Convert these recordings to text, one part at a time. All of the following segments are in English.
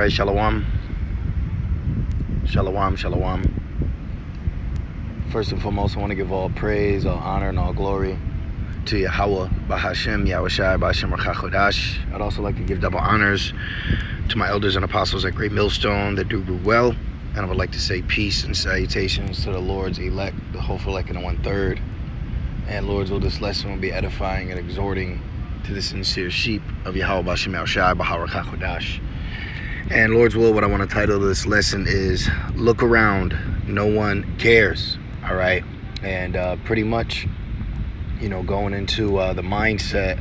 right, shalom. Shalom, shalom. First and foremost, I want to give all praise, all honor, and all glory to Yahweh, Bahashem, Yahushai, Bahashem, Rachachodash. I'd also like to give double honors to my elders and apostles at Great Millstone that do well. And I would like to say peace and salutations to the Lord's elect, the hopeful elect in the 1/3. And Lord's will, this lesson will be edifying and exhorting to the sincere sheep of Yahweh, Bahashem, Yahushai, Bahashem, Rachachodash. And Lord's will, what I want to title this lesson is Look Around, No One Cares. All right. And pretty much, you know, going into the mindset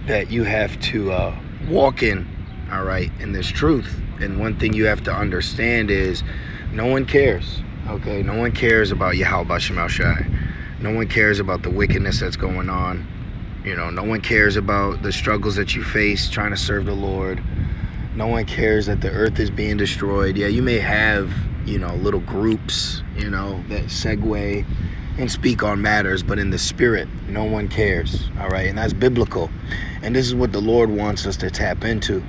that you have to walk in, all right, in this truth. And one thing you have to understand is no one cares, okay? No one cares about Yahweh Bashem Al-Shai. No one cares about the wickedness that's going on. You know, no one cares about the struggles that you face trying to serve the Lord. No one cares that the earth is being destroyed. Yeah, you may have, you know, little groups, you know, that segue and speak on matters, but in the spirit, no one cares, all right? And that's biblical. And this is what the Lord wants us to tap into,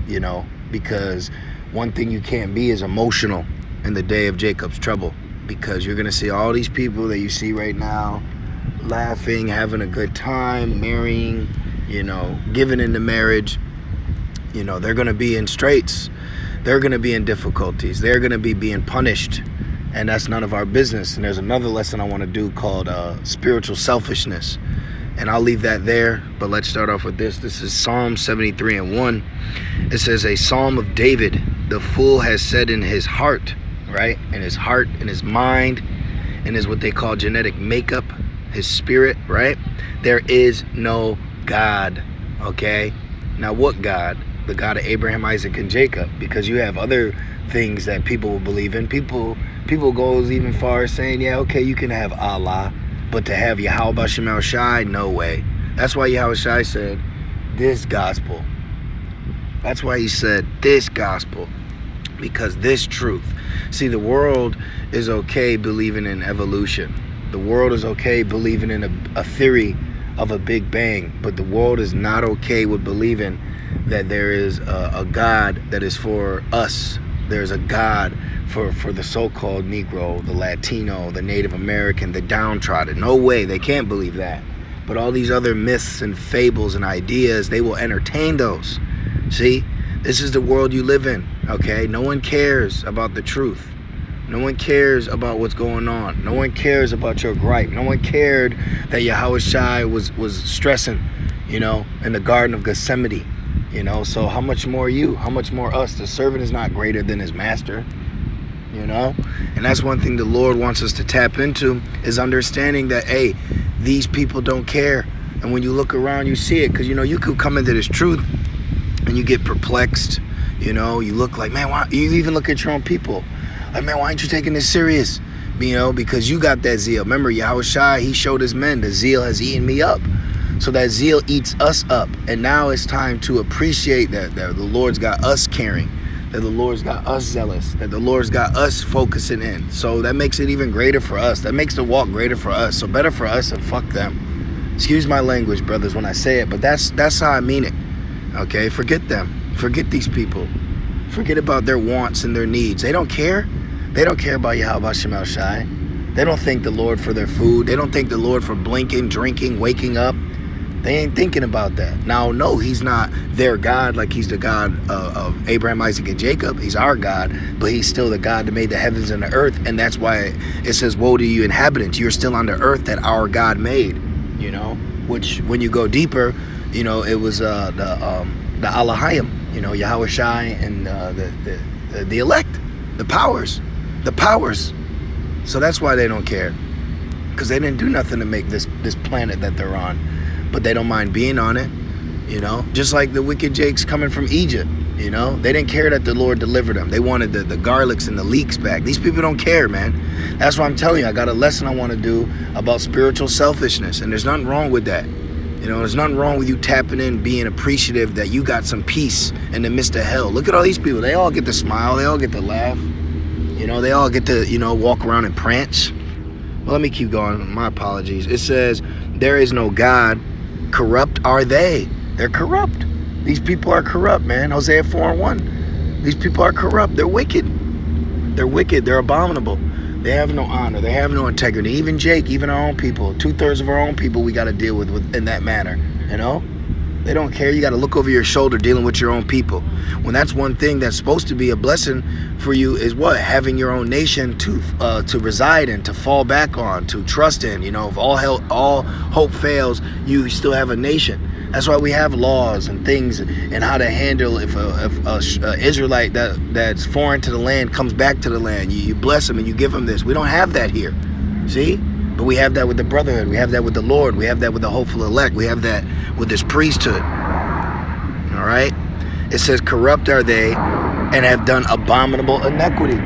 you know, because one thing you can't be is emotional in the day of Jacob's trouble, because you're going to see all these people that you see right now laughing, having a good time, marrying, you know, giving into marriage. You know, they're going to be in straits. They're going to be in difficulties. They're going to be being punished. And that's none of our business. And there's another lesson I want to do called spiritual selfishness. And I'll leave that there. But let's start off with this. This is Psalm 73:1. It says, a psalm of David. The fool has said in his heart, right? In his heart, in his mind, and is what they call genetic makeup, his spirit, right? There is no God, okay? Now what God? The God of Abraham, Isaac, and Jacob, because you have other things that people will believe in. People goes even far as saying, yeah, okay, you can have Allah, but to have Yahweh Bashem El-Shai, no way. That's why Yahweh Shai said this gospel. That's why he said this gospel, because this truth. See, the world is okay believing in evolution. The world is okay believing in a theory of a Big Bang, but the world is not okay with believing that there is a God that is for us. There's a God for the so-called Negro, the Latino, the Native American, the downtrodden. No way, they can't believe that. But all these other myths and fables and ideas, they will entertain those. See, this is the world you live in, okay? No one cares about the truth. No one cares about what's going on. No one cares about your gripe. No one cared that Yahweh Shai was stressing, you know, in the Garden of Gethsemane. You know, so how much more you? How much more us? The servant is not greater than his master, you know? And that's one thing the Lord wants us to tap into, is understanding that, hey, these people don't care. And when you look around, you see it. Because, you know, you could come into this truth and you get perplexed. You know, you look like, man, why? You even look at your own people. Like, man, why aren't you taking this serious? You know, because you got that zeal. Remember, Yahweh Shai, he showed his men, the zeal has eaten me up. So that zeal eats us up. And now it's time to appreciate that the Lord's got us caring, that the Lord's got us zealous, that the Lord's got us focusing in. So that makes it even greater for us. That makes the walk greater for us. So better for us and fuck them. Excuse my language, brothers, when I say it, but that's how I mean it. Okay, forget them. Forget these people. Forget about their wants and their needs. They don't care. They don't care about Yahweh Bashem El-Shai. They don't thank the Lord for their food. They don't thank the Lord for blinking, drinking, waking up. They ain't thinking about that. Now, no, he's not their God like he's the God of Abraham, Isaac, and Jacob. He's our God, but he's still the God that made the heavens and the earth. And that's why it says, woe to you inhabitants. You're still on the earth that our God made, you know, which when you go deeper, you know, it was the Elohim, you know, Yahweh Shai and the elect, the powers. So that's why they don't care, because they didn't do nothing to make this planet that they're on. But they don't mind being on it, you know, just like the wicked Jakes coming from Egypt, you know, they didn't care that the Lord delivered them. They wanted the garlics and the leeks back. These people don't care, man. That's why I'm telling you, I got a lesson I want to do about spiritual selfishness, and there's nothing wrong with that. You know, there's nothing wrong with you tapping in, being appreciative that you got some peace in the midst of hell. Look at all these people. They all get to smile. They all get to laugh. You know, they all get to, you know, walk around and prance. Well, let me keep going. My apologies. It says, there is no God. Corrupt are they. They're corrupt. These people are corrupt, man. Hosea 4:1. These people are corrupt. They're wicked. They're wicked. They're abominable. They have no honor. They have no integrity. Even Jake, even our own people, 2/3 of our own people we got to deal with in that manner, you know? They don't care. You got to look over your shoulder dealing with your own people. When that's one thing that's supposed to be a blessing for you is what? Having your own nation to reside in, to fall back on, to trust in. You know, if all hope fails, you still have a nation. That's why we have laws and things and how to handle if a Israelite that's foreign to the land comes back to the land. You bless them and you give them this. We don't have that here. See? But we have that with the brotherhood. We have that with the Lord. We have that with the hopeful elect. We have that with this priesthood. All right? It says, corrupt are they and have done abominable iniquity.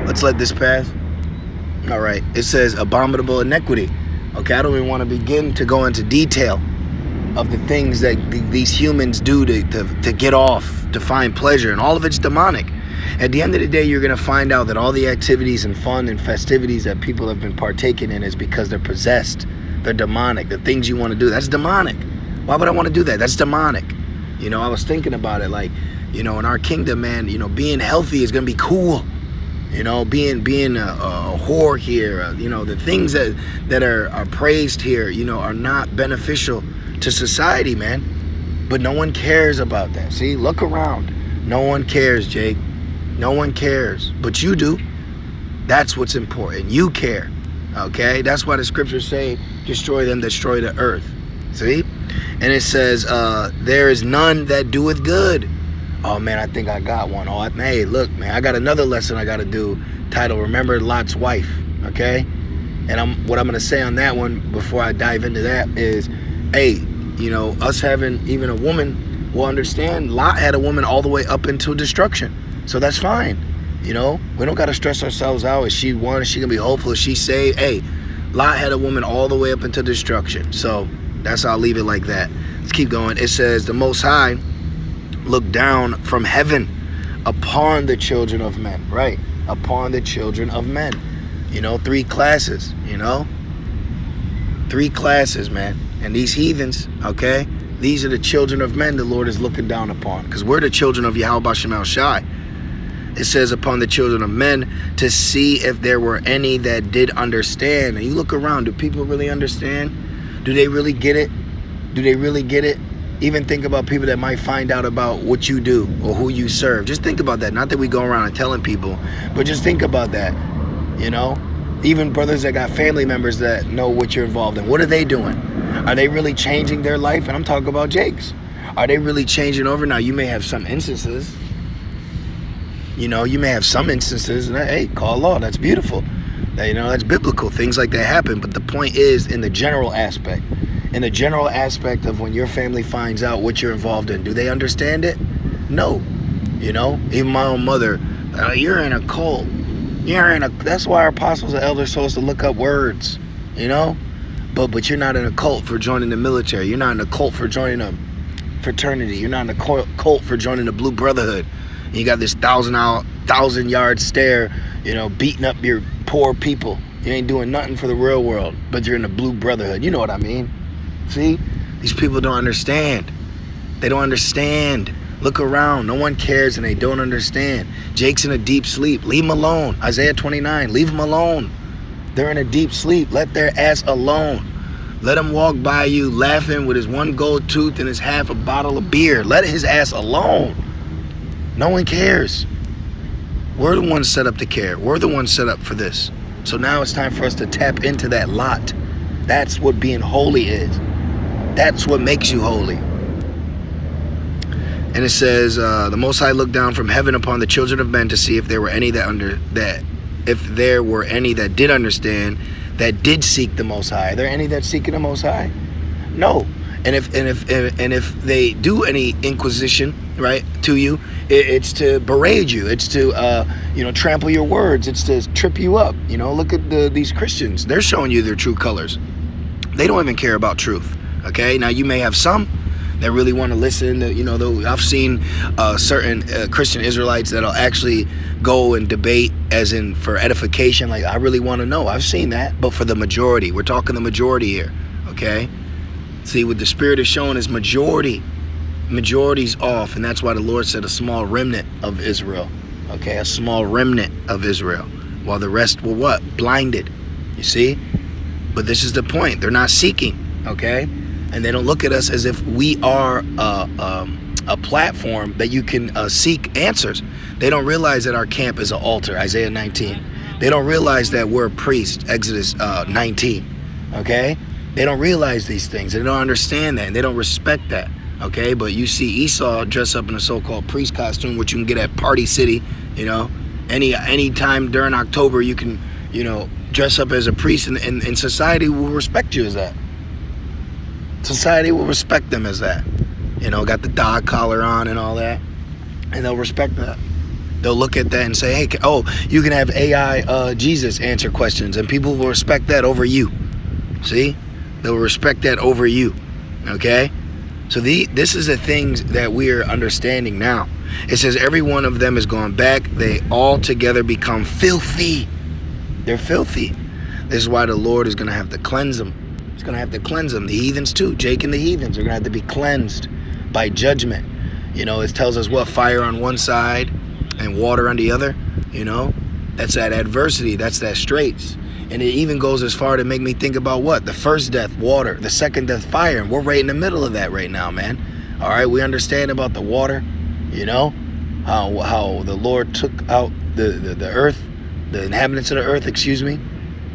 Let's let this pass. All right. It says abominable iniquity. Okay, I don't even want to begin to go into detail of the things that these humans do to get off, to find pleasure, and all of it's demonic. At the end of the day, you're going to find out that all the activities and fun and festivities that people have been partaking in is because they're possessed. They're demonic. The things you want to do, that's demonic. Why would I want to do that? That's demonic. You know, I was thinking about it, like, you know, in our kingdom, man, you know, being healthy is going to be cool. You know, being a whore here, you know, the things that are praised here, you know, are not beneficial to society, man. But no one cares about that. See, look around. No one cares, Jake. No one cares. But you do. That's what's important. You care. Okay? That's why the scriptures say, destroy them, destroy the earth. See? And it says, there is none that doeth good. Oh, man, I think I got one. Oh, hey, look, man, I got another lesson I got to do titled, Remember Lot's Wife. Okay? And what I'm going to say on that one before I dive into that is, hey, you know, us having even a woman will understand Lot had a woman all the way up into destruction. So that's fine. You know, we don't got to stress ourselves out. Is she one? Is she going to be hopeful? Is she saved? Hey, Lot had a woman all the way up into destruction. So that's how I'll leave it like that. Let's keep going. It says, the Most High looked down from heaven upon the children of men. Right. Upon the children of men. You know, 3 classes, you know. 3 classes, man. And these heathens, okay, these are the children of men the Lord is looking down upon. Because we're the children of Yahweh B'Shem El Shai. It says upon the children of men to see if there were any that did understand. And you look around, do people really understand? Do they really get it? Do they really get it? Even think about people that might find out about what you do or who you serve. Just think about that. Not that we go around and telling people, but just think about that, you know? Even brothers that got family members that know what you're involved in. What are they doing? Are they really changing their life? And I'm talking about Jake's. Are they really changing over? Now, you may have some instances. You know, you may have some instances. And hey, call law. That's beautiful. You know, that's biblical. Things like that happen. But the point is in the general aspect. In the general aspect of when your family finds out what you're involved in. Do they understand it? No. You know, even my own mother. You're in a cult. That's why our apostles and elders told us to look up words. You know? But you're not in a cult for joining the military. You're not in a cult for joining a fraternity. You're not in a cult for joining the Blue Brotherhood. And you got this 1,000-yard stare, you know, beating up your poor people. You ain't doing nothing for the real world, but you're in the Blue Brotherhood. You know what I mean? See? These people don't understand. They don't understand. Look around. No one cares and they don't understand. Jake's in a deep sleep. Leave him alone. Isaiah 29. Leave him alone. They're in a deep sleep. Let their ass alone. Let him walk by you laughing with his 1 gold tooth and his half a bottle of beer. Let his ass alone. No one cares. We're the ones set up to care. We're the ones set up for this. So now it's time for us to tap into that lot. That's what being holy is. That's what makes you holy. And it says, the Most High looked down from heaven upon the children of men to see if there were any if there were any that did understand, that did seek the Most High. Are there any that seeking the Most High? No. And if they do any inquisition, right, to you, it's to berate you. It's to you know, trample your words. It's to trip you up. You know, look at these Christians. They're showing you their true colors. They don't even care about truth. Okay. Now you may have some that really want to listen. You know, I've seen certain Christian Israelites that'll actually go and debate as in for edification. Like, I really want to know. I've seen that. But for the majority, we're talking the majority here. Okay. See, what the Spirit is showing is majority. Majority's off, and that's why the Lord said a small remnant of Israel. Okay, a small remnant of Israel, while the rest were what? Blinded. You see? But this is the point. They're not seeking. Okay, and they don't look at us as if we are a platform that you can seek answers. They don't realize that our camp is an altar, Isaiah 19. They don't realize that we're a priest, Exodus 19. Okay, they don't realize these things. They don't understand that, and they don't respect that. Okay, but you see Esau dress up in a so-called priest costume, which you can get at Party City. You know, any time during October, you can, you know, dress up as a priest, and society will respect you as that. Society will respect them as that. You know, got the dog collar on and all that, and they'll respect that. They'll look at that and say, hey, oh, you can have AI Jesus answer questions, and people will respect that over you. See? They'll respect that over you. Okay? So this is the things that we are understanding now. It says every one of them is gone back. They all together become filthy. They're filthy. This is why the Lord is going to have to cleanse them. He's going to have to cleanse them. The heathens too. Jake and the heathens are going to have to be cleansed by judgment. You know, it tells us what? Fire on one side and water on the other. You know, that's that adversity. That's that straits. And it even goes as far to make me think about what? The first death, water. The second death, fire. And we're right in the middle of that right now, man. All right, we understand about the water. You know, how the Lord took out the earth, the inhabitants of the earth, excuse me.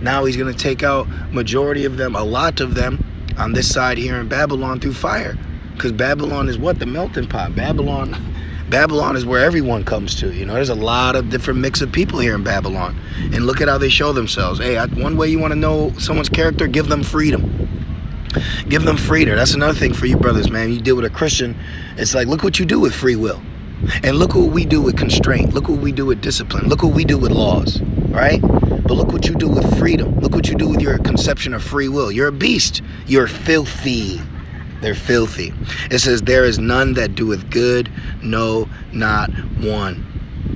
Now he's going to take out majority of them, a lot of them, on this side here in Babylon through fire. Because Babylon is what? The melting pot. Babylon is where everyone comes to. You know, there's a lot of different mix of people here in Babylon. And look at how they show themselves. Hey, one way you want to know someone's character, give them freedom. Give them freedom. That's another thing for you brothers, man. You deal with a Christian, it's like, look what you do with free will. And look what we do with constraint. Look what we do with discipline. Look what we do with laws, right? But look what you do with freedom. Look what you do with your conception of free will. You're a beast. You're filthy. They're filthy. It says, there is none that doeth good, no, not one.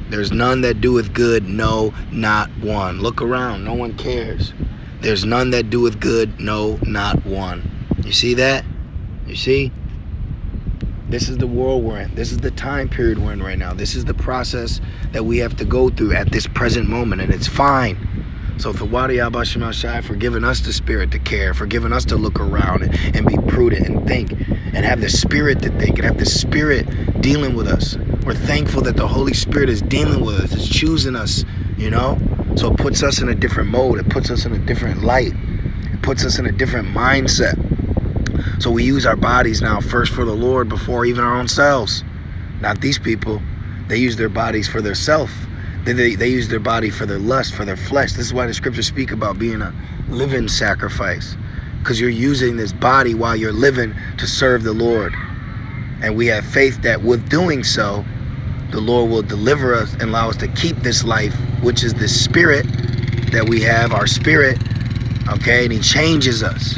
There's none that doeth good, no, not one. Look around. No one cares. There's none that doeth good, no, not one. You see that? You see? This is the world we're in. This is the time period we're in right now. This is the process that we have to go through at this present moment, and it's fine. So Thawadi Abba Shem Shai for giving us the spirit to care, for giving us to look around and be prudent and think and have the spirit to think and have the spirit dealing with us. We're thankful that the Holy Spirit is dealing with us, is choosing us, you know? So it puts us in a different mode. It puts us in a different light. It puts us in a different mindset. So we use our bodies now first for the Lord before even our own selves. Not these people. They use their bodies for their self. They use their body for their lust, for their flesh. This is why the scriptures speak about being a living sacrifice. Because you're using this body while you're living to serve the Lord. And we have faith that with doing so, the Lord will deliver us and allow us to keep this life, which is the spirit that we have, our spirit, okay? And he changes us,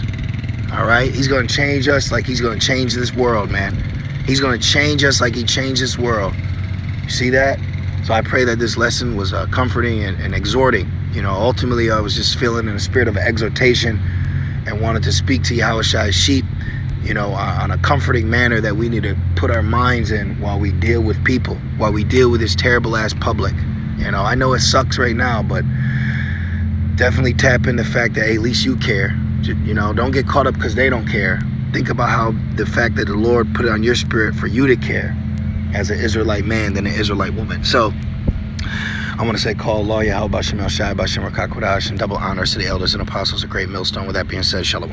all right? He's going to change us like he's going to change this world, man. He's going to change us like he changed this world. You see that? So I pray that this lesson was comforting and exhorting. You know, ultimately I was just feeling in a spirit of exhortation and wanted to speak to Yahushai's sheep, you know, on a comforting manner that we need to put our minds in while we deal with people, while we deal with this terrible ass public. You know, I know it sucks right now, but definitely tap in the fact that, hey, at least you care. You know, don't get caught up because they don't care. Think about how the fact that the Lord put it on your spirit for you to care as an Israelite man than an Israelite woman. So I want to say, call Allah Yahweh Bashem El Shai Bashem Rakak Kodash, and double honors to the elders and apostles of Great Millstone. With that being said, Shalom.